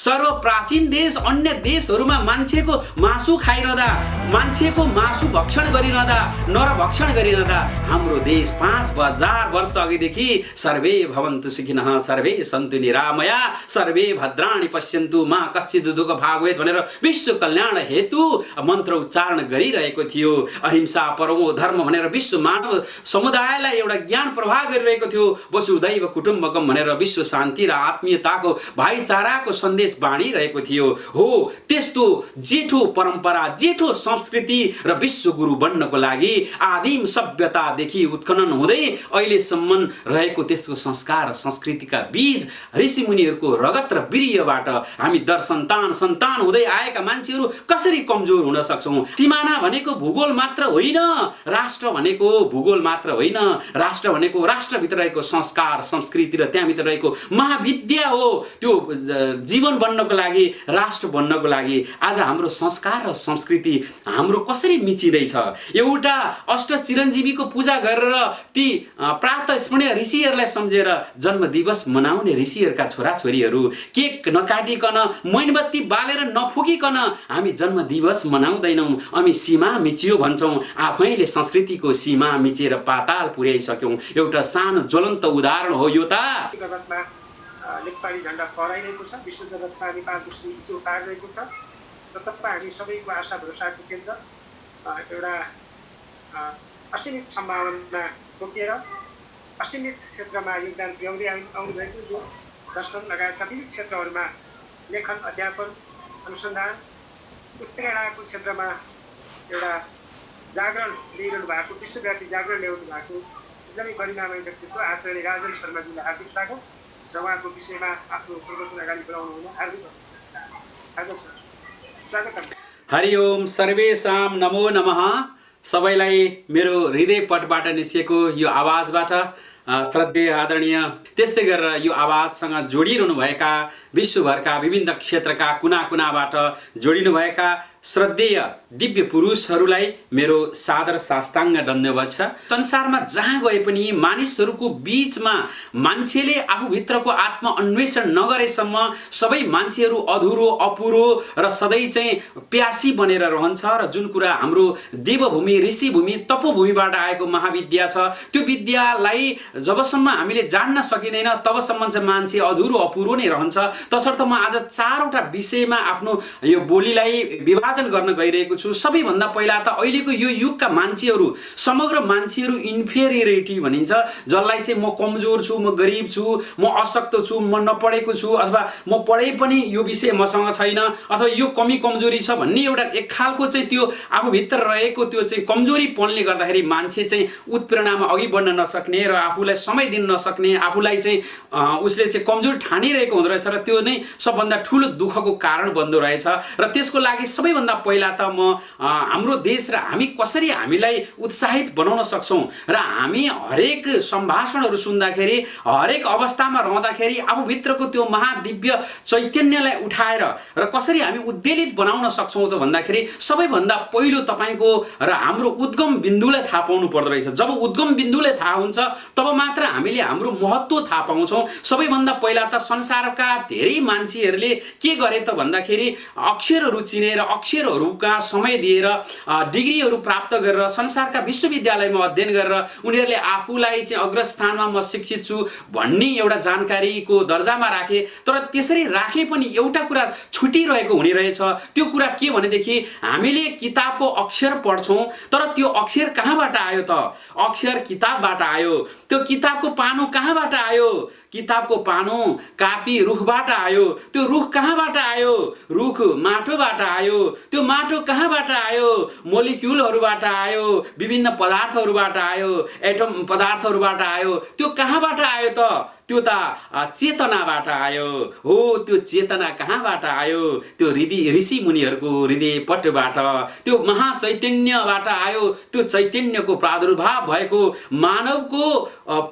सर्व प्राचीन देश अन्य देशहरूमा मान्छेको मासु खाइरहँदा, मान्छेको मासु भक्षण गरिरहँदा, नरभक्षण गरिरहँदा हाम्रो देश 5000 वर्ष अघिदेखि सर्वे भवन्तु सुखिनः सर्वे सन्तु निरामया सर्वे भद्राणि पश्यन्तु मा कश्चित् दुःख भाग भवेत् भनेर विश्व कल्याण हेतु मन्त्र उच्चारण गरिरहेको थियो। अहिंसा परमो धर्म भनेर विश्व मानव समुदायलाई एउटा ज्ञान प्रवाह गरिरहेको थियो। वसुधैव कुटुम्बकम भनेर विश्व शान्ति र आत्मीयताको भाइचाराको सन्देश बाँडिरहेको थियो। हो त्यस्तो जेठो परम्परा, जेठो संस्कृति र विश्व गुरु बन्नको लागि आदिम सभ्यतादेखि उत्खनन हुँदै अहिलेसम्म रहेको त्यसको संस्कार संस्कृतिका बीज ऋषिमुनिहरूको रगत र वीर्यबाट हामी दर सन्तान हुँदै आएका मान्छेहरू कसरी कमजोर हुन सक्छौँ? सिमाना भनेको भूगोल मात्र होइन, राष्ट्र भनेको भूगोल मात्र होइन, राष्ट्र भनेको राष्ट्रभित्र रहेको संस्कार संस्कृति र त्यहाँभित्र रहेको महाविद्या हो। त्यो जीवन बन्नको लागि, राष्ट्र बन्नको लागि आज हाम्रो संस्कार र संस्कृति हाम्रो कसरी मिचिँदैछ? एउटा अष्ट चिरञ्जीवीको पूजा गरेर ती प्रात स्मरणीय ऋषिहरूलाई सम्झेर जन्म दिवस मनाउने ऋषिहरूका छोराछोरीहरू केक नकाटिकन मोमबत्ती बालेर नफुकिकन हामी जन्म दिवस मनाउँदैनौँ। हामी सीमा मिचियो भन्छौँ, आफैले संस्कृतिको सीमा मिचेर पाताल पुर्याइसक्यौँ। एउटा सानो ज्वलन्त उदाहरण हो यो त। जगतमा नेपाली झण्डा फहराइरहेको छ, विश्व जगतमा नेपालको इजो पारिरहेको छ र तपाईँ हामी सबैको आशा भरोसाको केन्द्र एउटा असीमित सम्भावना बोकेर असीमित क्षेत्रमा योगदान पुर्याउँदै आउनुभएको जो दर्शन लगायतका विविध क्षेत्रहरूमा लेखन, अध्यापन, अनुसन्धान, उत्प्रेरणाको क्षेत्रमा एउटा जागरण ल्याइरहनु भएको, विश्वव्यापी जागरण ल्याउनु भएको एकदमै गरिमामय व्यक्तित्व आचार्य राजन शर्माजीलाई हार्दिक स्वागत र उहाँको विषयमा आफ्नो प्रदर्शन अगाडि बढाउनु हुन हार्दिक स्वागत। हरि ओम सर्वेशाम नमो नमः। सबैलाई मेरो हृदय पटबाट निस्केको यो आवाजबाट श्रद्धेय आदरणीय, त्यस्तै गरेर यो आवाजसँग जोडिरहनु भएका विश्वभरका विभिन्न क्षेत्रका कुना कुनाबाट जोडिनुभएका श्रद्धेय दिव्य पुरुषहरूलाई मेरो सादर साष्टाङ्ग दण्डवत छ। संसारमा जहाँ गए पनि मानिसहरूको बीचमा मान्छेले आफूभित्रको आत्म अन्वेषण नगरेसम्म सबै मान्छेहरू अधुरो अपुरो र सधैँ चाहिँ प्यासी बनेर रहन्छ। र जुन कुरा हाम्रो देवभूमि ऋषिभूमि तपोभूमिबाट आएको महाविद्या छ, त्यो विद्यालाई जबसम्म हामीले जान्न सकिँदैन तबसम्म चाहिँ मान्छे अधुरो अपुरो नै रहन्छ। तसर्थ म आज 4वटा विषयमा आफ्नो यो बोलीलाई विभाजन गर्न गइरहेको छु। सबैभन्दा पहिला त अहिलेको यो युगका मान्छेहरू, समग्र मान्छेहरू इन्फेरियरिटी भनिन्छ, जसलाई चाहिँ म कमजोर छु, म गरिब छु, म अशक्त छु, म नपढेको छु, अथवा म पढे पनि यो विषय मसँग छैन, अथवा यो कमी कमजोरी छ भन्ने एउटा एक खालको चाहिँ त्यो आफूभित्र रहेको त्यो चाहिँ कमजोरीपनले गर्दाखेरि मान्छे चाहिँ उत्प्रेरणामा अघि बढ्न नसक्ने र आफूलाई समय दिन नसक्ने, आफूलाई चाहिँ उसले चाहिँ कमजोर ठानिरहेको हुँदो रहेछ र त्यो नै सबभन्दा ठुलो दुःखको कारण बन्दो रहेछ। र त्यसको लागि सबैभन्दा पहिला त म हाम्रो देश र हामी कसरी हामीलाई उत्साहित बनाउन सक्छौँ र हामी हरेक सम्भाषणहरू सुन्दाखेरि, हरेक अवस्थामा रहँदाखेरि आफूभित्रको त्यो महादिव्य चैतन्यलाई उठाएर र कसरी हामी उद्वेलित बनाउन सक्छौँ त भन्दाखेरि सबैभन्दा पहिलो तपाईँको र हाम्रो उद्गम बिन्दुलाई थाहा पाउनु पर्दो रहेछ। जब उद्गम बिन्दुलाई थाहा हुन्छ तब मात्र हामीले हाम्रो महत्त्व थाहा पाउँछौँ। सबैभन्दा पहिला त संसारका धेरै मान्छेहरूले के गरे त भन्दाखेरि अक्षरहरू चिनेर अक्षरहरूका समय दिएर डिग्रीहरू प्राप्त गरेर संसारका विश्वविद्यालयमा अध्ययन गरेर उनीहरूले आफूलाई चाहिँ अग्रस्थानमा म शिक्षित छु भन्ने एउटा जानकारीको दर्जामा राखे। तर त्यसरी राखे पनि एउटा कुरा छुटिरहेको हुने रहेछ। त्यो कुरा के भनेदेखि हामीले किताबको अक्षर पढ्छौँ तर त्यो अक्षर कहाँबाट आयो त? अक्षर किताबबाट आयो। त्यो किताबको पानो कहाँबाट आयो? किताबको पानो कापी रुखबाट आयो। त्यो रुख कहाँबाट आयो? रुख माटोबाट आयो। त्यो माटो कहाँबाट आयो? मोलिक्युलहरूबाट आयो, विभिन्न पदार्थहरूबाट आयो, एटम पदार्थहरूबाट आयो। त्यो कहाँबाट आयो त? त्यो त चेतनाबाट आयो। हो, त्यो चेतना कहाँबाट आयो? त्यो ऋषि मुनिहरूको हृदय पटबाट, त्यो महाचैतन्यबाट आयो। त्यो चैतन्यको प्रादुर्भाव भएको, मानवको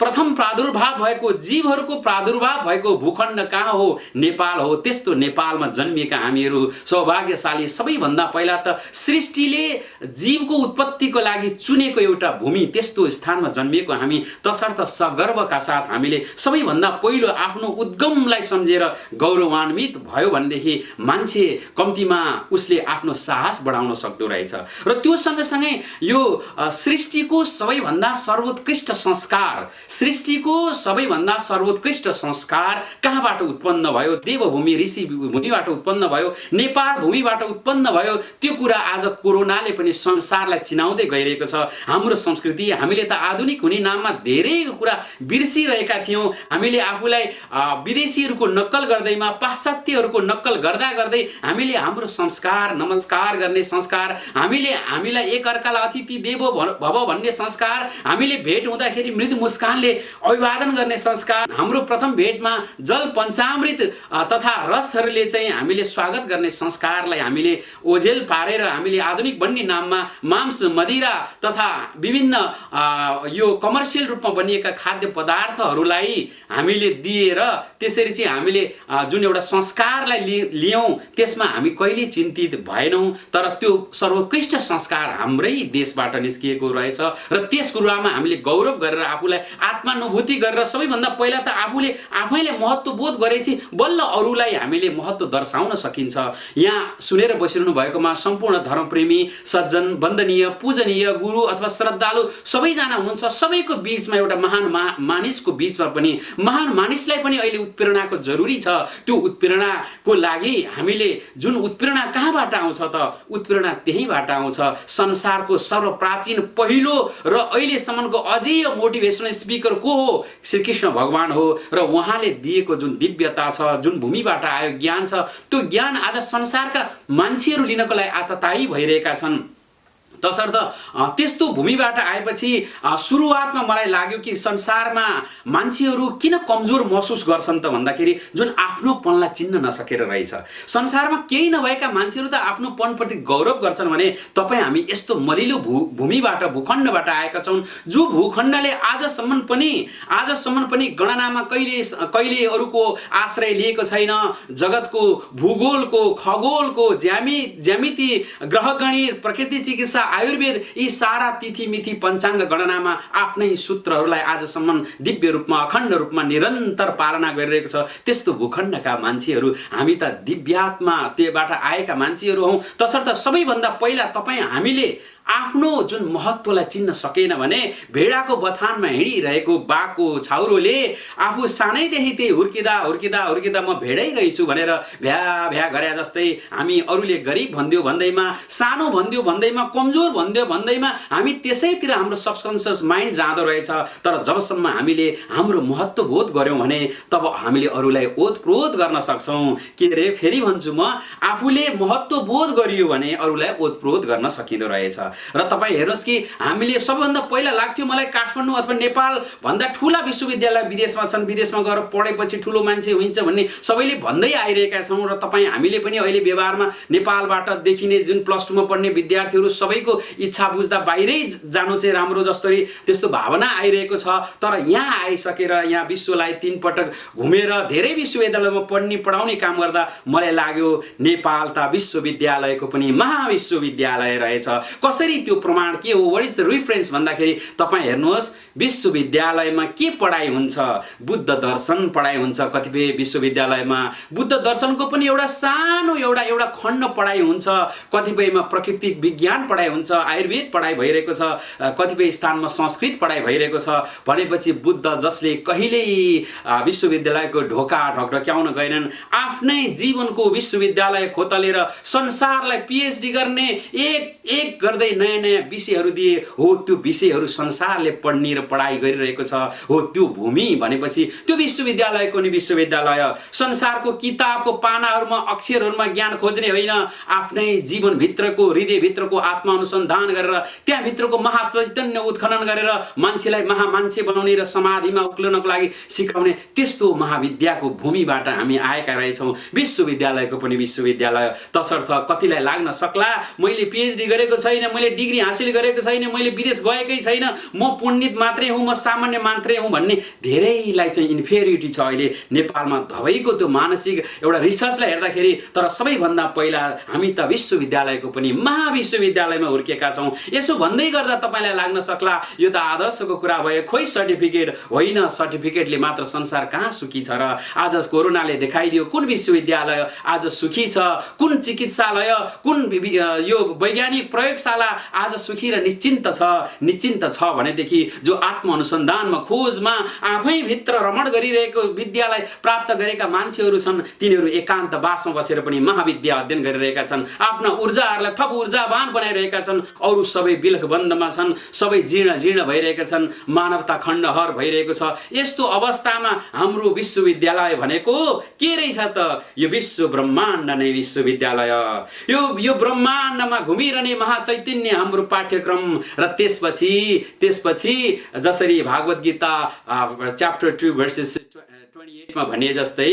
प्रथम प्रादुर्भाव भएको, जीवहरूको प्रादुर्भाव भएको भूखण्ड कहाँ हो? नेपाल हो। त्यस्तो नेपालमा जन्मिएका हामीहरू सौभाग्यशाली। सबैभन्दा पहिला त सृष्टिले जीवको उत्पत्तिको लागि चुनेको एउटा भूमि, त्यस्तो स्थानमा जन्मिएको हामी। तसर्थ सगर्वका साथ हामीले सबै सबैभन्दा पहिलो आफ्नो उद्गमलाई सम्झेर गौरवान्वित भयो भनेदेखि मान्छे कम्तीमा उसले आफ्नो साहस बढाउन सक्दो रहेछ। र त्यो सँगसँगै यो सृष्टिको सबैभन्दा सर्वोत्कृष्ट संस्कार, सृष्टिको सबैभन्दा सर्वोत्कृष्ट संस्कार कहाँबाट उत्पन्न भयो? देवभूमि ऋषि भूमिबाट उत्पन्न भयो, नेपाल भूमिबाट उत्पन्न भयो। त्यो कुरा आज कोरोनाले पनि संसारलाई चिनाउँदै गइरहेको छ। हाम्रो संस्कृति हामीले त आधुनिक हुने नाममा धेरै कुरा बिर्सिरहेका थियौँ। हामीले आफूलाई विदेशीहरूको नक्कल गर्दैमा, पाश्चात्यहरूको नक्कल गर्दा गर्दै हामीले हाम्रो संस्कार, नमस्कार गर्ने संस्कार, हामीलाई एकअर्कालाई अतिथि देवो भव भन्ने संस्कार, हामीले भेट हुँदाखेरि मृदु मुस्कानले अभिवादन गर्ने संस्कार, हाम्रो प्रथम भेटमा जल पञ्चामृत तथा रसहरूले चाहिँ हामीले स्वागत गर्ने संस्कारलाई हामीले ओझेल पारेर हामीले आधुनिक बन्ने नाममा मांस, मदिरा तथा विभिन्न यो कमर्सियल रूपमा बनिएका खाद्य पदार्थहरूलाई हामीले दिएर त्यसरी चाहिँ हामीले जुन एउटा संस्कारलाई लियौँ त्यसमा हामी कहिले चिन्तित भएनौँ। तर त्यो सर्वोत्कृष्ट संस्कार हाम्रै देशबाट निस्किएको रहेछ र त्यस कुरामा हामीले गौरव गरेर आफूलाई आत्मानुभूति गरेर सबैभन्दा पहिला त आफैले महत्त्व बोध गरेपछि बल्ल अरूलाई हामीले महत्त्व दर्शाउन सकिन्छ। यहाँ सुनेर बसिरहनु भएकोमा सम्पूर्ण धर्मप्रेमी, सज्जन, वन्दनीय, पूजनीय, गुरु अथवा श्रद्धालु सबैजना हुनुहुन्छ। सबैको बीचमा एउटा महान मानिसको बीचमा पनि महान मानिसलाई पनि अहिले उत्प्रेरणाको जरुरी छ। त्यो उत्प्रेरणाको लागि हामीले जुन उत्प्रेरणा कहाँबाट आउँछ त? उत्प्रेरणा त्यहीँबाट आउँछ। संसारको सर्वप्राचीन पहिलो र अहिलेसम्मको अझै मोटिभेसनल स्पिकर को हो? श्रीकृष्ण भगवान हो। र उहाँले दिएको जुन दिव्यता छ, जुन भूमिबाट आयो ज्ञान छ, त्यो ज्ञान आज संसारका मान्छेहरू लिनको लागि आततायी भइरहेका छन्। तसर्थ त्यस्तो भूमिबाट आएपछि सुरुवातमा मलाई लाग्यो कि संसारमा मान्छेहरू किन कमजोर महसुस गर्छन् त भन्दाखेरि जुन आफ्नोपनलाई चिन्न नसकेर रहेछ। संसारमा केही नभएका मान्छेहरू त आफ्नोपनप्रति गौरव गर्छन् भने तपाईँ हामी यस्तो मलिलो भूमिबाट, भूखण्डबाट आएका छौँ जो भूखण्डले आजसम्म पनि गणनामा कहिले अरूको आश्रय लिएको छैन। जगतको भूगोलको, खगोलको, ज्यामिति, ग्रहगणित, प्रकृति चिकित्सा, आयुर्वेद यी सारा तिथिमिथि पञ्चाङ्ग गणनामा आफ्नै सूत्रहरूलाई आजसम्म दिव्य रूपमा, अखण्ड रूपमा निरन्तर पालना गरिरहेको छ। त्यस्तो भूखण्डका मान्छेहरू हामी त दिव्यात्मा त्योबाट आएका मान्छेहरू हौँ। तसर्थ सबैभन्दा पहिला हामीले आफ्नो जुन महत्त्वलाई चिन्न सकेन भने भेडाको बथानमा हिँडिरहेको बाघको छाउरोले आफू सानैदेखि त्यही हुर्किँदा म भेडै रहेछु भनेर भ्या गरे जस्तै हामी अरूले गरिब भन्दियो भन्दैमा, सानो भन्दियो भन्दैमा, कमजोर भन्दियो भन्दैमा हामी त्यसैतिर हाम्रो सबकन्सियस माइन्ड जाँदो रहेछ। तर जबसम्म हामीले हाम्रो महत्त्व बोध गर्यौँ भने तब हामीले अरूलाई ओतप्रोत गर्न सक्छौँ। के रे फेरि भन्छु म, आफूले महत्त्व बोध गरियो भने अरूलाई ओतप्रोत गर्न सकिँदो रहेछ। र तपाईँ हेर्नुहोस् कि हामीले सबभन्दा पहिला लाग्थ्यो मलाई काठमाडौँ अथवा नेपाल भन्दा ठुला विश्वविद्यालय विदेशमा छन्, विदेशमा गएर पढेपछि ठुलो मान्छे हुन्छ भन्ने सबैले भन्दै आइरहेका छौँ। र हामीले पनि अहिले व्यवहारमा नेपालबाट देखिने जुन प्लस 2 मा पढ्ने विद्यार्थीहरू सबैको इच्छा बुझ्दा बाहिरै जानु चाहिँ राम्रो जस्तै त्यस्तो भावना आइरहेको छ। तर यहाँ आइसकेर यहाँ विश्वलाई 3 पटक घुमेर धेरै विश्वविद्यालयमा पढाउने काम गर्दा मलाई लाग्यो नेपाल त विश्वविद्यालयको पनि महाविश्वविद्यालय रहेछ। कसरी त्यो प्रमाण के हो? व्हाट इज द रेफरेन्स भन्दाखेरि तपाईँ हेर्नुहोस् विश्वविद्यालयमा के पढाइ हुन्छ? बुद्ध दर्शन पढाइ हुन्छ। कतिपय विश्वविद्यालयमा बुद्ध दर्शनको पनि एउटा सानो एउटा खण्ड पढाइ हुन्छ। कतिपयमा प्राकृतिक विज्ञान पढाइ हुन्छ, आयुर्वेद पढाइ भइरहेको छ, कतिपय स्थानमा संस्कृत पढाइ भइरहेको छ। भनेपछि बुद्ध जसले कहिल्यै विश्वविद्यालयको ढोका ढकढक्याउन गएनन्, आफ्नै जीवनको विश्वविद्यालय खोतलेर संसारलाई PhD गर्ने एक गर्दै नयाँ विषयहरू दिए हो। त्यो विषयहरू संसारले पढ्ने र पढाइ गरिरहेको छ हो। त्यो भूमि भनेपछि त्यो विश्वविद्यालयको नि विश्वविद्यालय। संसारको किताबको पानाहरूमा, अक्षरहरूमा ज्ञान खोज्ने होइन, आफ्नै जीवनभित्रको, हृदयभित्रको आत्मा अनुसन्धान गरेर त्यहाँभित्रको महाचैतन्य उत्खनन गरेर मान्छेलाई महामान्छे बनाउने र समाधिमा उक्लनको लागि सिकाउने त्यस्तो महाविद्याको भूमिबाट हामी आएका रहेछौँ। विश्वविद्यालयको पनि विश्वविद्यालय। तसर्थ कतिलाई लाग्न सक्ला मैले PhD गरेको छैन, मैले डिग्री हासिल गरेको छैन, मैले विदेश गएकै छैन, म पण्डित मात्र मात्रै हुँ, म सामान्य मात्रै हुँ भन्ने धेरैलाई चाहिँ इन्फेरिटी छ अहिले नेपालमा धबैको त्यो मानसिक एउटा रिसर्चलाई हेर्दाखेरि। तर सबैभन्दा पहिला हामी त विश्वविद्यालयको पनि महाविश्वविद्यालयमा हुर्केका छौँ। यसो भन्दै गर्दा तपाईँलाई लाग्न सक्ला यो त आदर्शको कुरा भयो, खोइ सर्टिफिकेट होइन, सर्टिफिकेटले मात्र संसार कहाँ सुखी छ र। आज कोरोनाले देखाइदियो कुन विश्वविद्यालय आज सुखी छ, कुन चिकित्सालय, कुन यो वैज्ञानिक प्रयोगशाला आज सुखी र निश्चिन्त छ भनेदेखि जो आत्मअनुसन्धानमा खोजमा आफै भित्र रमण गरिरहेको विद्यालाई प्राप्त गरेका मान्छेहरू छन्, तिनीहरू एकान्तवासमा बसेर पनि महाविद्या अध्ययन गरिरहेका छन्, आफ्ना ऊर्जाहरूलाई थप ऊर्जावान बनाइरहेका छन्। अरू सबै बिलखबन्दमा छन्, सबै जीर्ण भइरहेका छन्, मानवता खण्डहर भइरहेको छ। यस्तो अवस्थामा हाम्रो विश्वविद्यालय भनेको के रहेछ त? यो विश्व ब्रह्माण्ड नै विश्वविद्यालय, यो ब्रह्माण्डमा घुमिरहने महाचैतन्य हाम्रो पाठ्यक्रम। र त्यसपछि जसरी भागवत गीता च्याप्टर 2 भर्सेस 28 मा भने जस्तै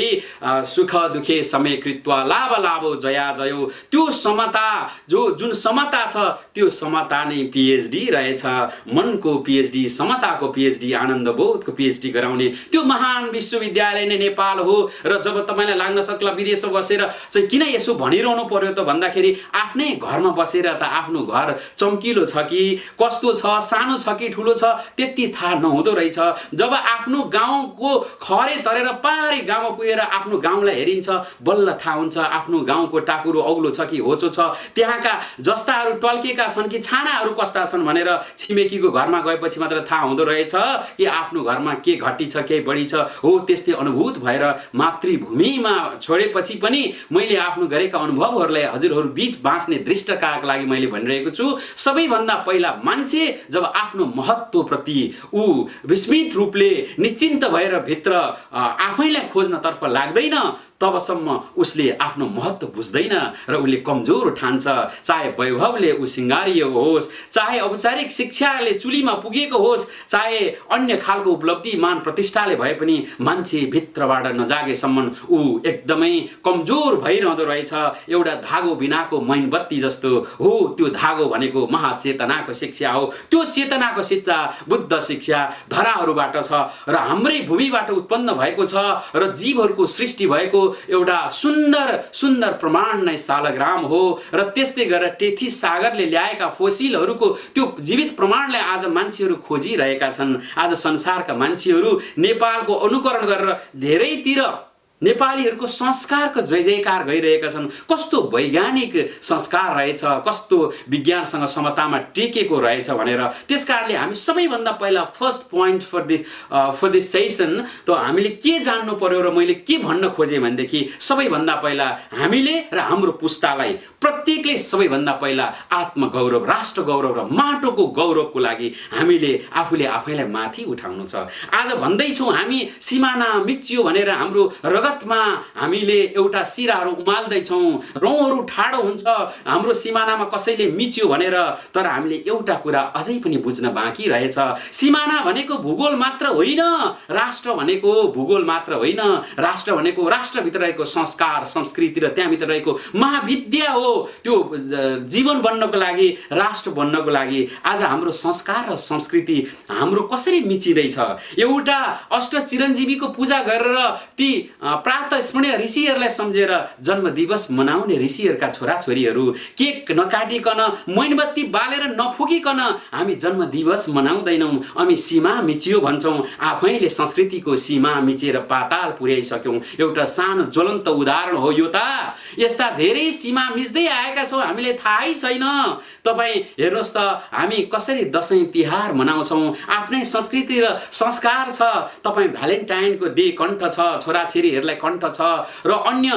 सुख दुखे समय कृत्वा लाभ लाभो जया जयो, त्यो समता जुन समता छ त्यो समता नै पीएचडी रहेछ। मनको पीएचडी, समताको पीएचडी, आनन्द बोधको पीएचडी गराउने त्यो महान विश्वविद्यालय नै नेपाल हो। र जब तपाईँलाई लाग्न सक्ला विदेशमा बसेर चाहिँ किन यसो भनिरहनु पर्यो त भन्दाखेरि आफ्नै घरमा बसेर त आफ्नो घर चम्किलो छ कि कस्तो छ, सानो छ कि ठुलो छ, त्यति थाहा नहुँदो रहेछ। जब आफ्नो गाउँको खरे तरेर पारै गाउँमा पुगेर आफ्नो गाउँलाई हेरिन्छ, बल्ल थाहा हुन्छ आफ्नो गाउँको टाकुरो औलो छ कि होचो छ, त्यहाँका जस्ताहरू टल्केका छन् कि छानाहरू कस्ता छन् भनेर छिमेकीको घरमा गएपछि मात्र थाहा हुँदो रहेछ कि आफ्नो घरमा के घटी छ, के बढी छ। हो त्यस्तै अनुभूत भएर मातृभूमिमा छोडेपछि पनि मैले आफ्नो गरेका अनुभवहरूलाई हजुरहरू बीच बाँच्ने दृष्टताका लागि मैले भनिरहेको छु। सबैभन्दा पहिला मान्छे जब आफ्नो महत्त्वप्रति ऊ विस्मित रूपले निश्चिन्त भएर भित्र आफैलाई खोज्नतर्फ लाग्दैन, तबसम्म उसले आफ्नो महत्त्व बुझ्दैन र उसले कमजोर ठान्छ। चाहे वैभवले ऊ सिँगारिएको होस्, चाहे औपचारिक शिक्षाले चुलीमा पुगेको होस्, चाहे अन्य खालको उपलब्धि मान प्रतिष्ठाले भए पनि मान्छे भित्रबाट नजागेसम्म ऊ एकदमै कमजोर भइरहँदो रहेछ। एउटा धागो बिनाको मैनबत्ती जस्तो हो त्यो धागो भनेको महाचेतनाको शिक्षा हो। त्यो चेतनाको शिक्षा बुद्ध शिक्षा धराहरूबाट छ र हाम्रै भूमिबाट उत्पन्न भएको छ र जीवहरूको सृष्टि भएको एउटा सुन्दर प्रमाण नै सालग्राम हो। र त्यस्तै गरेर टेथिस सागरले ल्याएका फोसिलहरूको त्यो जीवित प्रमाणलाई आज मान्छेहरू खोजिरहेका छन्। आज संसारका मान्छेहरू नेपालको अनुकरण गरेर धेरैतिर नेपालीहरूको संस्कारको जय जयकार गरिरहेका छन्। कस्तो वैज्ञानिक संस्कार रहेछ, कस्तो विज्ञानसँग समतामा टेकेको रहेछ भनेर। त्यसकारणले हामी सबैभन्दा पहिला first point for this session त हामीले के जान्नु पर्यो र मैले के भन्न खोजेँ भनेदेखि सबैभन्दा पहिला हामीले र हाम्रो पुस्तालाई प्रत्येकले सबैभन्दा पहिला आत्मगौरव, राष्ट्र गौरव र माटोको गौरवको लागि हामीले आफूले आफैलाई माथि उठाउनु छ। आज भन्दैछौँ हामी सिमाना मिच्यो भनेर हाम्रो रगतमा हामीले एउटा सिराहरू उमाल्दैछौँ, रौँहरू ठाडो हुन्छ हाम्रो सिमानामा कसैले मिच्यो भनेर। तर हामीले एउटा कुरा अझै पनि बुझ्न बाँकी रहेछ, सिमाना भनेको भूगोल मात्र होइन, राष्ट्र भनेको भूगोल मात्र होइन, राष्ट्र भनेको राष्ट्रभित्र रहेको संस्कार संस्कृति र त्यहाँभित्र रहेको महाविद्या हो। त्यो जीवन बन्नको लागि, राष्ट्र बन्नको लागि आज हाम्रो संस्कार र संस्कृति हाम्रो कसरी मिचिँदैछ। एउटा अष्ट चिरञ्जीवीको पूजा गरेर ती प्रातः स्मरणीय ऋषिहरूलाई सम्झेर जन्म दिवस मनाउने ऋषिहरूका छोराछोरीहरू केक नकाटिकन मैनबत्ती बालेर नफुकिकन हामी जन्म दिवस मनाउँदैनौँ। हामी सीमा मिचियो भन्छौँ, आफैले संस्कृतिको सीमा मिचेर पाताल पुर्याइसक्यौँ। एउटा सानो ज्वलन्त उदाहरण हो यो त। यस्ता धेरै सीमा मिच्दै आएका छौँ, हामीले थाहै छैन। तपाईँ हेर्नुहोस् त हामी कसरी दसैँ तिहार मनाउँछौँ, आफ्नै संस्कृति र संस्कार छ। तपाईँ भ्यालेन्टाइनको डे कण्ठ छ, छोराछोरीहरूलाई कण्ठ छ र अन्य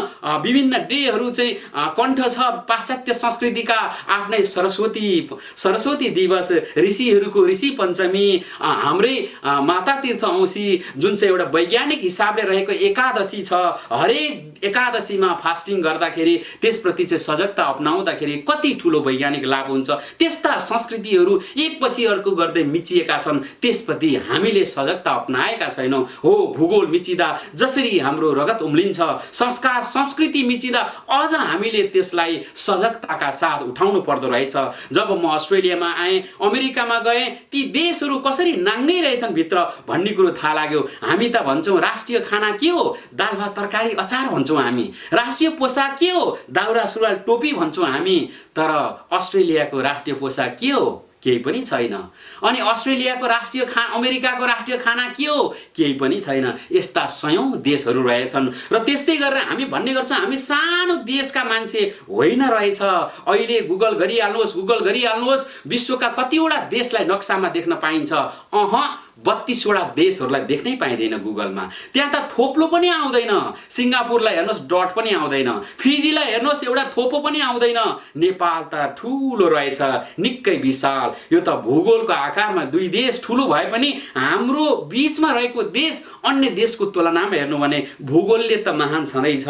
विभिन्न डेहरू चाहिँ कण्ठ छ। पाश्चात्य संस्कृतिका आफ्नै सरस्वती दिवस, ऋषिहरूको ऋषि पञ्चमी, हाम्रै माता तीर्थ औँसी जुन चाहिँ एउटा वैज्ञानिक हिसाबले रहेको एकादशी छ। हरेक एकादशीमा फास्टिङ गर्दाखेरि त्यसप्रति चाहिँ सजगता अपनाउँदाखेरि कति ठुलो वैज्ञानिक लाभ हुन्छ। त्यस्ता संस्कृतिहरू एकपछि अर्को गर्दै मिचिएका छन्, त्यसप्रति हामीले सजगता अपनाएका छैनौँ। हो भूगोल मिचिँदा जसरी हाम्रो रगत उम्लिन्छ, संस्कार संस्कृति मिचिँदा अझ हामीले त्यसलाई सजगताका साथ उठाउनु पर्दो रहेछ। जब म अस्ट्रेलियामा आएँ, अमेरिकामा गएँ, ती देशहरू कसरी नाङ्गै रहेछन् भित्र भन्ने कुरो थाहा लाग्यो। हामी त भन्छौँ राष्ट्रिय खाना के हो, दाल भात तरकारी अचार भन्छौँ हामी। राष्ट्रिय पोसाक के हो, दाउरा सुरुवाल टोपी भन्छौँ हामी। तर अस्ट्रेलियाको राष्ट्रिय पोसाक के हो, केही पनि छैन। अनि अस्ट्रेलियाको राष्ट्रिय अमेरिकाको राष्ट्रिय खाना के हो, केही पनि छैन। यस्ता सयौं देशहरू रहेछन् र त्यस्तै गरेर हामी भन्ने गर्छौँ हामी सानो देशका मान्छे होइन रहेछ। अहिले गुगल गरिहाल्नुहोस् विश्वका कतिवटा देशलाई नक्सामा देख्न पाइन्छ। 32वटा देशहरूलाई देख्नै पाइँदैन गुगलमा। त्यहाँ त थोप्लो पनि आउँदैन। सिङ्गापुरलाई हेर्नुहोस् डट पनि आउँदैन। फिजीलाई हेर्नुहोस् एउटा थोपो पनि आउँदैन। नेपाल त ठुलो रहेछ, निकै विशाल। यो त भूगोलको आकारमा दुई देश ठुलो भए पनि हाम्रो बीचमा रहेको देश अन्य देशको तुलनामा हेर्नु भने भूगोलले त महान छँदैछ।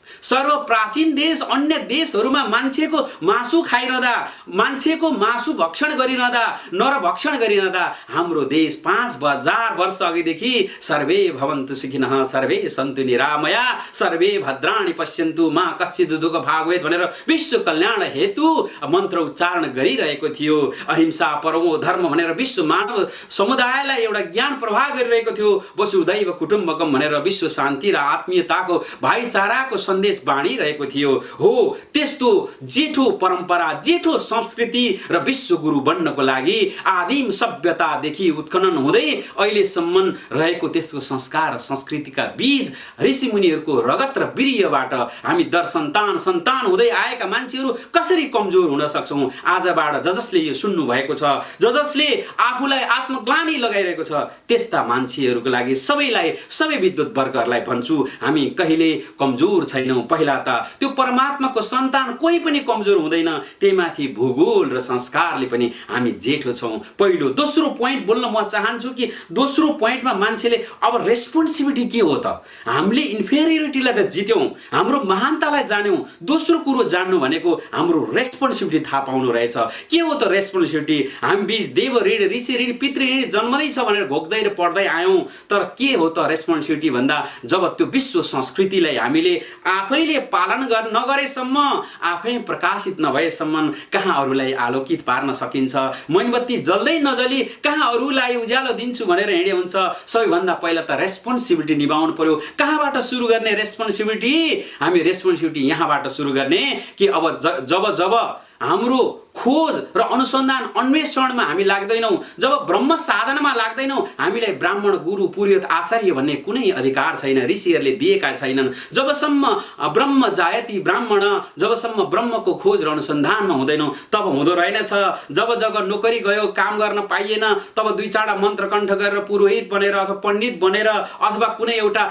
सर्वप्राचीन देश अन्य देशहरूमा मान्छेको मासु खाइरहँदा, मान्छेको मासु भक्षण गरिरहँदा, नरभक्षण गरिरहँदा हाम्रो देश 5000 वर्ष अघिदेखि सर्वे भवन्तु सुखिनः, सर्वे सन्तु निरामया, सर्वे भद्राणि पश्यन्तु मा कश्चित् दुःख भाग भवेत् भनेर विश्व कल्याण हेतु मन्त्र उच्चारण गरिरहेको थियो। अहिंसा परमो धर्म भनेर विश्व मानव समुदायलाई एउटा ज्ञान प्रवाह गरिरहेको थियो। वसुधैव कुटुम्बकम भनेर विश्व शान्ति र आत्मीयताको भाइचाराको सन्देश बाँडिरहेको थियो। हो त्यस्तो जेठो परम्परा, जेठो संस्कृति र विश्व गुरु बन्नको लागि आदिम सभ्यतादेखि उत्खनन हुँदै अहिलेसम्म रहेको त्यसको संस्कार संस्कृतिका बीज ऋषिमुनिहरूको रगत र वीर्यबाट हामी दर सन्तान हुँदै आएका मान्छेहरू कसरी कमजोर हुन सक्छौँ? आजबाट जसले यो सुन्नु भएको छ, जसले आफूलाई आत्मग्लानी लगाइरहेको छ, त्यस्ता मान्छेहरूको लागि सबै विद्युत वर्गहरूलाई भन्छु हामी कहिले कमजोर छैनौँ। पहिला त त्यो परमात्माको सन्तान कोही पनि कमजोर हुँदैन, त्यहीमाथि भूगोल र संस्कारले पनि हामी जेठो छौँ। पहिलो। दोस्रो पोइन्ट बोल्न म चाहन्छु कि दोस्रो पोइन्टमा मान्छेले अब रेस्पोन्सिबिलिटी के हो त? हामीले इन्फेरियोरिटीलाई त जित्यौँ, हाम्रो महानतालाई जान्यौँ। दोस्रो कुरो जान्नु भनेको हाम्रो रेस्पोन्सिबिलिटी थाहा पाउनु रहेछ। के हो त रेस्पोन्सिबिलिटी? हामी बीच देव ऋण ऋषि ऋण पितृ ऋण जन्मदैछ भनेर घोक्दै र पढ्दै आयौँ। तर के हो त रेस्पोन्सिबिलिटी भन्दा जब त्यो विश्व संस्कृतिलाई हामीले आफैले पालन नगरेसम्म, आफै प्रकाशित नभएसम्म कहाँ अरूलाई आलोकित पार्न सकिन्छ? मोमबत्ती जल्दै नजली कहाँ अरूलाई उज्यालो दिन्छु भनेर हिँडे हुन्छ। सबैभन्दा पहिला त रेस्पोन्सिबिलिटी निभाउनु पर्यो। कहाँबाट सुरु गर्ने रेस्पोन्सिबिलिटी? हामी रेस्पोन्सिबिलिटी यहाँबाट सुरु गर्ने कि अब जब हाम्रो खोज र अनुसन्धान अन्वेषणमा हामी लाग्दैनौँ, जब ब्रह्म साधनामा लाग्दैनौँ, हामीलाई ब्राह्मण गुरु पुरोहित आचार्य भन्ने कुनै अधिकार छैन, ऋषिहरूले दिएका छैनन्। जबसम्म ब्रह्म जायति ब्राह्मण, जबसम्म ब्रह्मको खोज र अनुसन्धानमा हुँदैनौँ तब हुँदो रहेनछ। जब नोकरी गयो, काम गर्न पाइएन, तब 2-4 मन्त्र कण्ठ गरेर पुरोहित बनेर अथवा पण्डित बनेर अथवा कुनै एउटा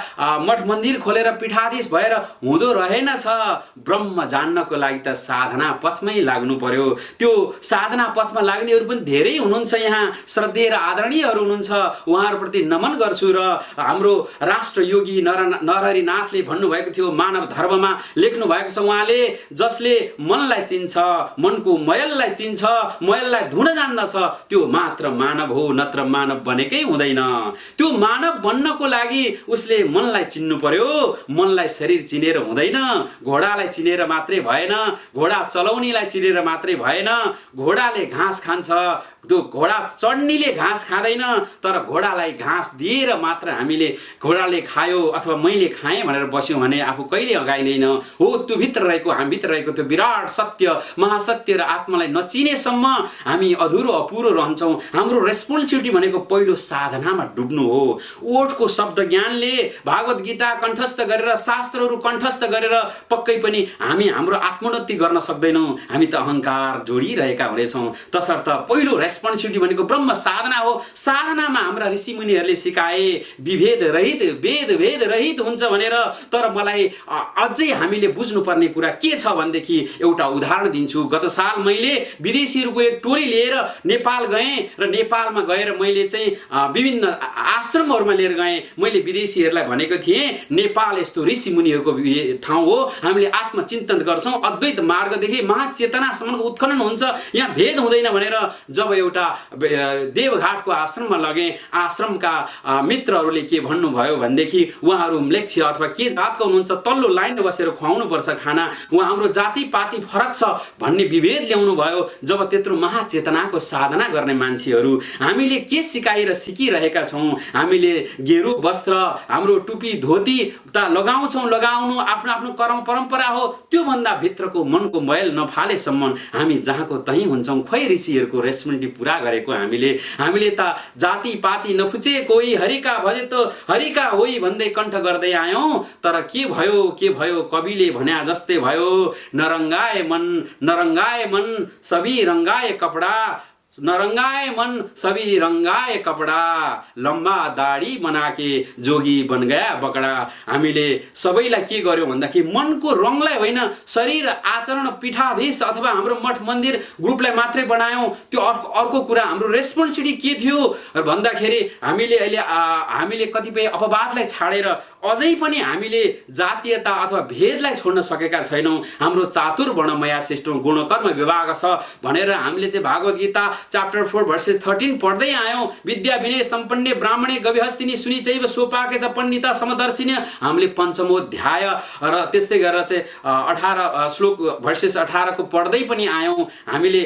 मठ मन्दिर खोलेर पीठाधीश भएर हुँदो रहेनछ। ब्रह्म जान्नको लागि त साधना पथमै लाग्नु पर्यो। त्यो साधना पथमा लाग्नेहरू पनि धेरै हुनुहुन्छ। यहाँ श्रद्धेय र आदरणीयहरू हुनुहुन्छ, उहाँहरूप्रति नमन गर्छु। र हाम्रो राष्ट्र योगी नरहरि नाथले भन्नुभएको थियो, मानव धर्ममा लेख्नु भएको छ उहाँले, जसले मनलाई चिन्छ, मनको मयललाई चिन्छ, मयललाई धुन जान्दछ, त्यो मात्र मानव हो, नत्र मानव बनेकै हुँदैन। त्यो मानव बन्नको लागि उसले मनलाई चिन्नु पर्यो। मनलाई शरीर चिनेर हुँदैन, घोडालाई चिनेर मात्रै भएन, घोडा चलाउनेलाई चिनेर मात्रै भएन। घोडाले घाँस खान्छ, त्यो घोडा चढ्नेले घाँस खाँदैन, तर घोडालाई घाँस दिएर मात्र हामीले घोडाले खायो अथवा मैले खाएँ भनेर बस्यौँ भने आफू कहिले अगाइँदैन। हो त्यो भित्र रहेको, हामीभित्र रहेको त्यो विराट सत्य, महासत्य र आत्मालाई नचिनेसम्म हामी अधुरो अपुरो रहन्छौँ। हाम्रो रेस्पोन्सिबिलिटी भनेको पहिलो साधनामा डुब्नु हो। ओठको शब्द ज्ञानले भागवत गीता कण्ठस्थ गरेर, शास्त्रहरू कण्ठस्थ गरेर पक्कै पनि हामी हाम्रो आत्मोन्नति गर्न सक्दैनौँ। हामी त अहङ्कार जोडिरहेका हुनेछौँ। तसर्थ पहिलो रेस्पोन्सिबिलिटी भनेको ब्रह्म साधना हो। साधनामा हाम्रा ऋषिमुनिहरूले सिकाए विभेद रहित, भेद रहित हुन्छ भनेर। तर मलाई अझै हामीले बुझ्नुपर्ने कुरा के छ भनेदेखि एउटा उदाहरण दिन्छु। गत साल मैले विदेशीहरूको एक टोली लिएर नेपाल गएँ र नेपालमा गएर मैले चाहिँ विभिन्न आश्रमहरूमा लिएर गएँ। मैले विदेशीहरूलाई भनेको थिएँ नेपाल यस्तो ऋषिमुनिहरूको ठाउँ हो, हामीले आत्मचिन्तन गर्छौँ, अद्वैत मार्गदेखि महाचेतना चेतनासम्मको उत्खनन हुन्छ, यहाँ भेद हुँदैन भनेर जब एउटा देवघाटको आश्रममा लगे, आश्रमका मित्रहरूले के भन्नुभयो भनेदेखि उहाँहरू म्लेच्छ अथवा के जातको हुनुहुन्छ, तल्लो लाइनमा बसेर खुवाउनु पर्छ खाना, उहाँ हाम्रो जातिपाती फरक छ भन्ने विभेद ल्याउनु भयो। जब त्यत्रो महाचेतनाको साधना गर्ने मान्छेहरू हामीले के सिकाएर सिकिरहेका छौँ, हामीले गेरु वस्त्र, हाम्रो टुपी धोती त लगाउँछौँ, लगाउनु आफ्नो आफ्नो कर्म परम्परा हो, त्योभन्दा भित्रको मनको मैल नफालेसम्म हामी जहाँको तहीँ हुन्छौँ। खोइ ऋषिहरूको रेस्पोन्सिबिलिटी पुरा गरेको हामीले त जातिपाती नफुचे कोही हरिका भजे त हरिका होइ भन्दै कण्ठ गर्दै आयौँ। तर के भयो कविले भन्या जस्तै भयो, नरङ्गाए मन सबै रङ्गाए कपडा, नरंगाए मन सभी रंगाए कपडा, लम्बा दाढी बनाके जोगी बन गया बकडा। हामीले सबैलाई के गर्यौं भन्दाखेरि मनको रङलाई होइन, शरीर आचरण पीठाधीश अथवा हाम्रो मठ मन्दिर ग्रुपलाई मात्रै बनायौं। त्यो अर्को कुरा हाम्रो रेस्पोन्सिबिलिटी के थियो भन्दाखेरि हामीले कतिपय अपवादलाई छाडेर अझै पनि हामीले जातीयता अथवा भेदलाई छोड्न सकेका छैनौं। हाम्रो चातुर वर्णमया सिस्टम गुणकर्म विभाग छ भनेर हामीले चाहिँ भागवत गीता च्याप्टर 4 भर्सेस 13 पढ्दै आयौं। विद्या विनय सम्पन्ने ब्राह्मणे गविहस्तिनी सुनिचैव सोपाके च पण्डिता समदर्शिनी, हामीले पञ्चमोध्याय र त्यस्तै गरेर चाहिँ 18 श्लोक भर्सेस 18 को पढ्दै पनि आयौं। हामीले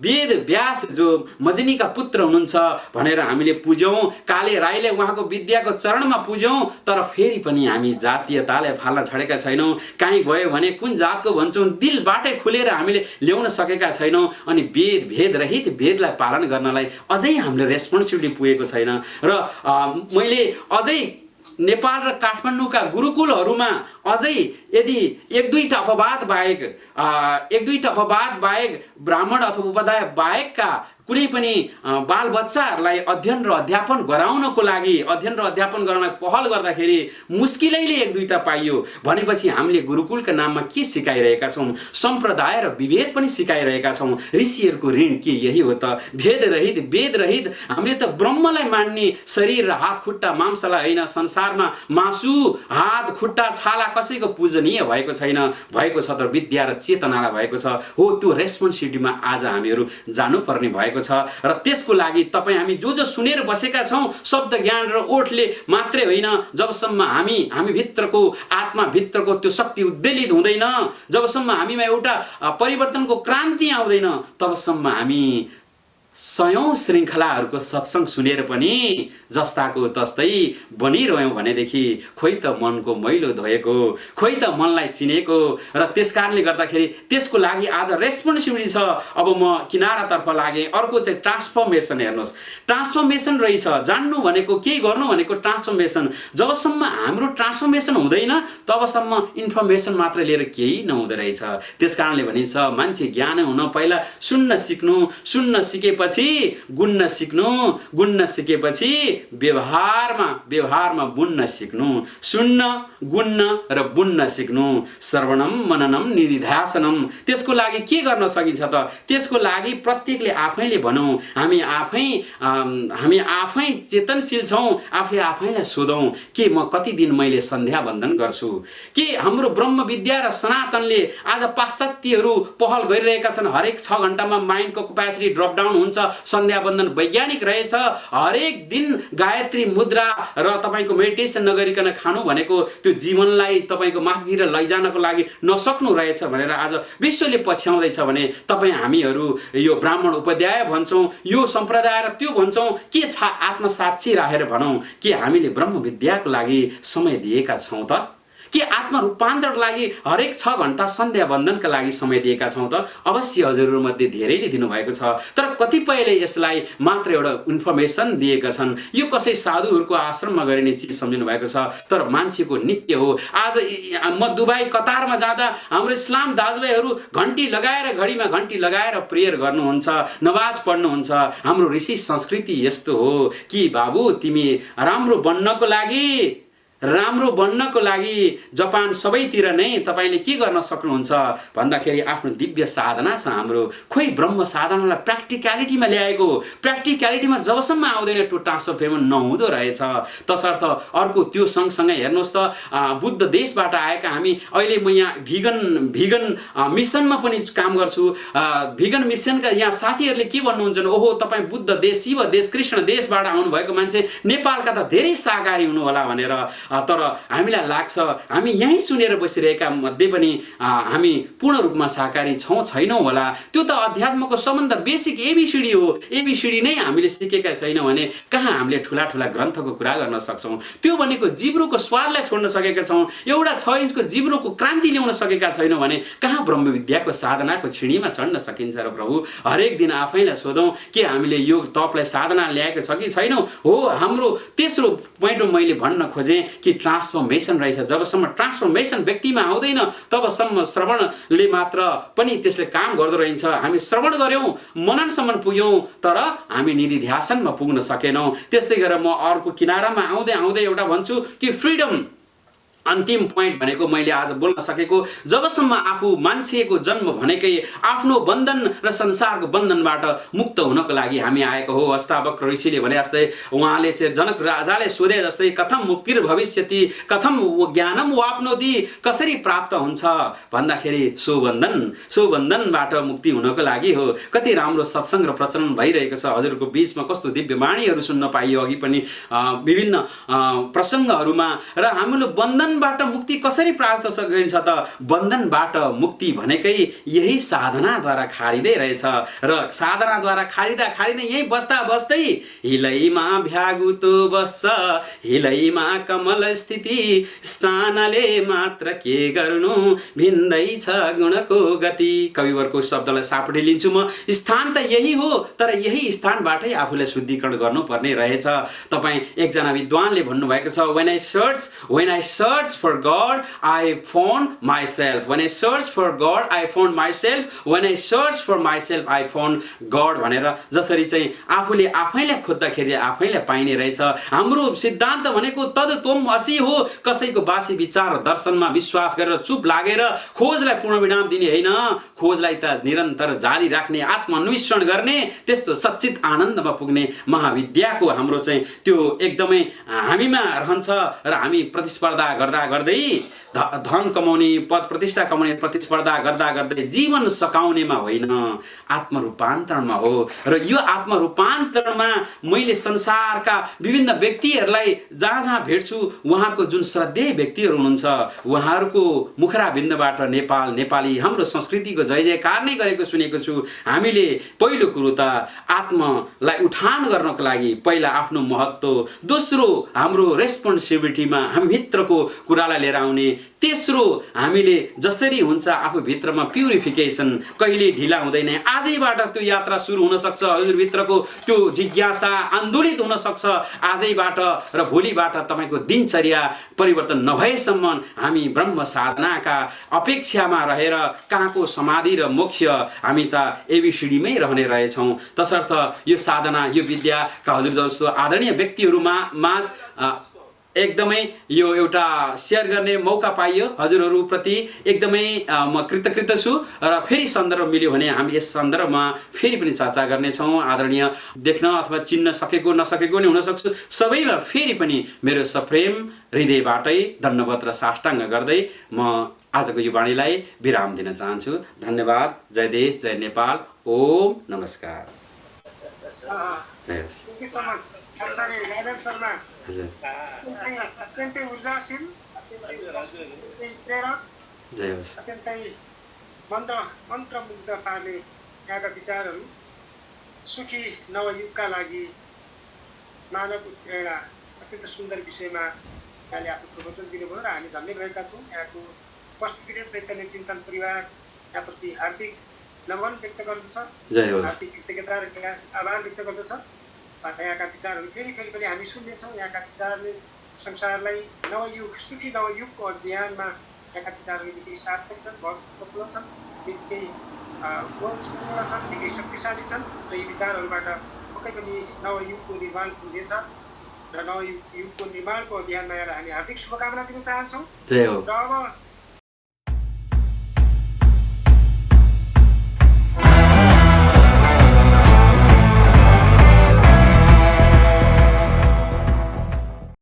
वेद व्यास जो मजनीका पुत्र हुनुहुन्छ भनेर हामीले पुज्यौं, काले राईले उहाँको विद्याको चरणमा पुज्यौं। तर फेरि पनि हामी जातीयतालाई फाल्न छडेका छैनौं। कहीँ गयो भने कुन जातको भन्छौं, दिलबाटै खुलेर हामीले ल्याउन सकेका छैनौं। अनि भेद रहित भेदलाई पालन गर्नलाई अझै हामीले रेस्पोन्सिबिलिटी पुगेको छैन। र मैले अझै नेपाल र काठमाडौँका गुरुकुलहरूमा अझै यदि एक दुईटा अपवाद बाहेक ब्राह्मण अथवा उपाध्याय बाहेकका कुनै पनि बाल बच्चाहरूलाई अध्ययन र अध्यापन गराउनको लागि पहल गर्दाखेरि मुस्किलैले एक दुईटा पाइयो भनेपछि हामीले गुरुकुलका नाममा के सिकाइरहेका छौं? सम्प्रदाय र विभेद पनि सिकाइरहेका छौं। ऋषिहरूको ऋण के यही हो त? भेद रहित हामीले त ब्रह्मलाई मान्ने, शरीर र हात खुट्टा मांसलाई होइन। संसारमा मासु हात खुट्टा छाला कसैको पूजनीय भएको छैन, भएको छ त विद्या र चेतनालाई भएको छ। हो, त्यो रेस्पोन्सिबिलिटीमा आज हामीहरू जानुपर्ने भएको छ। र त्यसको लागि तपाईँ हामी जो सुनेर बसेका छौं, शब्द ज्ञान र ओठले मात्रै होइन, जबसम्म हामी भित्रको आत्मा भित्रको त्यो शक्ति उद्वेलित हुँदैन, जबसम्म हामीमा एउटा परिवर्तनको क्रान्ति आउँदैन, तबसम्म हामी सयौं श्रृङ्खलाहरूको सत्संग सुनेर पनि जस्ताको तस्तै बनिरह्यौं भनेदेखि खोइ त मनको मैलो धोएको, खोइ त मनलाई चिनेको। र त्यसकारणले गर्दाखेरि त्यसको लागि आज रेस्पोन्सिबिलिटी छ। अब म किनारातर्फ लागेँ। अर्को चाहिँ ट्रान्सफर्मेसन। हेर्नुहोस्, ट्रान्सफर्मेसन रहेछ। जान्नु भनेको, केही गर्नु भनेको ट्रान्सफर्मेसन। जबसम्म हाम्रो ट्रान्सफर्मेसन हुँदैन तबसम्म इन्फर्मेसन मात्र लिएर केही नहुँदो रहेछ। त्यसकारणले भनिन्छ मान्छे ज्ञान हुन पहिला सुन्न सिकेपछि गुन्न सिक्नु, गुन्न सिकेपछि व्यवहारमा बुन्न सिक्नु। सुन्न, गुन्न र बुन्न सिक्नु। श्रवणम मननम निधिध्यासनम। त्यसको लागि के गर्न सकिन्छ त? त्यसको लागि प्रत्येकले आफैले भनौं, हामी आफै चेतनशील छौं। आफैलाई सोधौं के म कति दिन मैले सन्ध्या वन्दन गर्छु? के हाम्रो ब्रह्म विद्या र सनातनले आज पाश्चात्यहरू पहल गरिरहेका छन्, हरेक 6 घण्टामा माइन्डको क्यापेसिटी ड्रप डाउन हुन्छ, सन्ध्या वन्दन वैज्ञानिक रहेछ, हरेक दिन गायत्री मुद्रा र तपाईको मेडिटेसन नगरिकन खानु भनेको त्यो जीवनलाई तपाईको माथितिर लैजानको लागि नसक्नु रहेछ भनेर आज विश्वले पछ्याउँदैछ भने तपाईँ हामीहरू यो ब्राह्मण उपाध्याय भन्छौं, यो सम्प्रदाय र त्यो भन्छौं, के आत्मसाक्षी राखेर भनौं के हामीले ब्रह्म विद्याको लागि समय दिएका छौं त? के आत्मा रूपान्तरको लागि हरेक 6 घण्टा सन्ध्या वन्दनका लागि समय दिएका छौं त? अवश्य हजुरहरूमध्ये धेरैले दिनुभएको छ। तर कतिपयले यसलाई मात्र एउटा इन्फर्मेसन दिएका छन्। यो कसै साधुहरूको आश्रममा गरिने चिज सम्झिनु भएको छ, तर मान्छेको नित्य हो। आज म दुबई कतारमा जाँदा हाम्रो इस्लाम दाजुभाइहरू घडीमा घण्टी लगाएर प्रेयर गर्नुहुन्छ, नमाज पढ्नुहुन्छ। हाम्रो ऋषि संस्कृति यस्तो हो कि बाबु तिमी राम्रो बन्नको लागि राम्रो बन्नको लागि जापान सबैतिर नै तपाईँले के गर्न सक्नुहुन्छ भन्दाखेरि आफ्नो दिव्य साधना छ हाम्रो। खोइ ब्रह्म साधनालाई प्र्याक्टिक्यालिटीमा ल्याएको, प्र्याक्टिक्यालिटीमा जबसम्म आउँदैन त्यो ट्रान्सफर पेमेन्ट नहुँदो रहेछ। तसर्थ अर्को त्यो सँगसँगै हेर्नुहोस् त बुद्ध देशबाट आएका हामी अहिले म यहाँ भिगन मिसनमा पनि काम गर्छु। भिगन मिसनका यहाँ साथीहरूले के भन्नुहुन्छ भने ओहो तपाईँ बुद्ध देश, शिव देश, कृष्ण देशबाट आउनुभएको मान्छे, नेपालका त धेरै शाकाहारी हुनु होला भनेर। तर हामीलाई लाग्छ हामी यहीँ सुनेर बसिरहेका मध्ये पनि हामी पूर्ण रूपमा शाकाहारी छौँ छैनौँ होला। त्यो त अध्यात्मको सम्बन्ध बेसिक एबिसिडी हो। एबिसिडी नै हामीले सिकेका छैनौँ भने कहाँ हामीले ठुला ठुला ग्रन्थको कुरा गर्न सक्छौँ। त्यो भनेको जिब्रोको स्वादलाई छोड्न सकेका छौँ, एउटा 6 इन्चको जिब्रोको क्रान्ति ल्याउन सकेका छैनौँ भने कहाँ ब्रह्मविद्याको साधनाको छिडीमा चढ्न सकिन्छ र प्रभु। हरेक दिन आफैलाई सोधौँ के हामीले यो तपलाई साधना ल्याएको छ कि छैनौँ। हो, हाम्रो तेस्रो पोइन्टमा मैले भन्न खोजेँ कि ट्रान्सफर्मेसन रहेछ। जबसम्म ट्रान्सफर्मेसन व्यक्तिमा आउँदैन तबसम्म श्रवणले मात्र पनि त्यसले काम गर्दो रहन्छ। हामी श्रवण गऱ्यौँ, मननसम्म पुग्यौँ, तर हामी निधिध्यासनमा पुग्न सकेनौँ। त्यस्तै गरेर म अर्को किनारामा आउँदै आउँदै एउटा भन्छु कि फ्रिडम अन्तिम पोइन्ट भनेको मैले आज बोल्न सकेको, जबसम्म आफू मान्छेको जन्म भनेकै आफ्नो बन्धन र संसारको बन्धनबाट मुक्त हुनको लागि हामी आएको हो। अष्टावक्र ऋषिले भने जस्तै उहाँले चाहिँ जनक राजाले सोधे जस्तै कथम मुक्तिर भविष्यति कथम ज्ञानम वाप्नोति, कसरी प्राप्त हुन्छ भन्दाखेरि सोबन्धनबाट मुक्ति हुनको लागि हो। कति राम्रो सत्सङ्ग र प्रचलन भइरहेको छ। हजुरको बीचमा कस्तो दिव्य वाणीहरू सुन्न पाइयो अघि पनि विभिन्न प्रसङ्गहरूमा। र हाम्रो बन्धनबाट मुक्ति कसरी प्राप्त सकिन्छ त बन्धनबाट मुक्ति भनेकै यही साधनाद्वारा खारिँदै रहेछ। र साधनाद्वारा खारिँदा यही बस्दा बस्दै हिलैमा भ्यागुतो बस्छ, हिलैमा कमल स्थिति, स्थानले मात्र के गर्नु भिन्दै छ गुणको गति। कविवरको शब्दलाई सापडी लिन्छु म। स्थान त यही हो, तर यही स्थानबाटै आफूलाई शुद्धिकरण गर्नुपर्ने रहेछ। तपाईँ एकजना विद्वानले भन्नुभएको छ when I search for God I found myself, when I search for God I found myself, when I search for myself I found God भनेर जसरी चाहिँ आफूले आफैलाई खोज्दाखेरि आफैलाई पाइने रहेछ। हाम्रो सिद्धान्त भनेको तद त्वम असि हो। कसैको बासी विचार र दर्शनमा विश्वास गरेर चुप लागेर खोजलाई पूर्ण विराम दिने होइन, खोजलाई त निरन्तर जारी राख्ने, आत्मन्वेषण गर्ने, त्यस्तो सच्चित आनन्दमा पुग्ने महाविद्याको हाम्रो चाहिँ त्यो एकदमै हामीमा रहन्छ। र हामी प्रतिस्पर्धा गर्दै धन कमाउने, पद प्रतिष्ठा कमाउने प्रतिस्पर्धा गर्दै जीवन सकाउनेमा होइन, आत्मरूपान्तरणमा हो। र यो आत्मरूपान्तरणमा मैले संसारका विभिन्न व्यक्तिहरूलाई जहाँ भेट्छु उहाँहरूको जुन श्रद्धेय व्यक्तिहरू हुनुहुन्छ उहाँहरूको मुखराबिन्दबाट नेपाली हाम्रो संस्कृतिको जय जयकार नै गरेको सुनेको छु। हामीले पहिलो कुरो त आत्मलाई उठान गर्नको लागि पहिला आफ्नो महत्त्व, दोस्रो हाम्रो रेस्पोन्सिबिलिटीमा हामी भित्रको कुरालाई लिएर आउने, तेस्रो हामीले जसरी हुन्छ आफू भित्रमा प्युरिफिकेसन कहिले ढिला हुँदैन। आजैबाट त्यो यात्रा सुरु हुन सक्छ। हजुरभित्रको त्यो जिज्ञासा आन्दोलित हुन सक्छ आजैबाट, र भोलिबाट तपाईँको दिनचर्या परिवर्तन नभएसम्म हामी ब्रह्म साधनाका अपेक्षामा रहेर कहाँको समाधि र मोक्ष हामी त एबिसिडीमै रहने रहेछौँ। तसर्थ यो साधना, यो विद्याका हजुर जस्तो आदरणीय व्यक्तिहरूमा माझ एकदमै यो एउटा सेयर गर्ने मौका पाइयो। हजुरहरूप्रति एकदमै म कृतज्ञ छु। र फेरि सन्दर्भ मिल्यो भने हामी यस सन्दर्भमा फेरि पनि चर्चा गर्नेछौँ। आदरणीय देख्न अथवा चिन्न सकेको नसकेको नि हुनसक्छु, सबैमा फेरि पनि मेरो सप्रेम हृदयबाटै धन्यवाद र साष्टाङ्ग गर्दै म आजको यो वाणीलाई विराम दिन चाहन्छु। धन्यवाद। जय देश, जय नेपाल। ओम नमस्कार। जय अत्यन्तै ऊर्जाशील, अत्यन्तै प्रेरक, अत्यन्तै मन्त्रमुग्ध पार्ने यहाँका विचारहरू सुखी नवयुगका लागि मानव एउटा अत्यन्त सुन्दर विषयमा यहाँले आफ्नो प्रवचन दिनुभयो र हामी धन्य भएका छौँ। यहाँको उपस्थितिले चैतन्य चिन्तन परिवार यहाँप्रति हार्दिक नमन व्यक्त गर्दछ, हार्दिक कृतज्ञता र आभार व्यक्त गर्दछ। यहाँका विचारहरू फेरि पनि हामी सुन्नेछौँ। यहाँका विचारले संसारलाई नवयुग, सुखी नवयुगको अभियानमा यहाँका विचारहरू निकै सार्थक छन्, महत्त्वपूर्ण छन्, निकै पूर्ण छन्, निकै शक्तिशाली छन्। र यी विचारहरूबाट पक्कै पनि नवयुगको निर्माण हुनेछ। र नव युगको निर्माणको अभियानमा एउटा हामी हार्दिक शुभकामना दिन चाहन्छौँ जय हो। र अब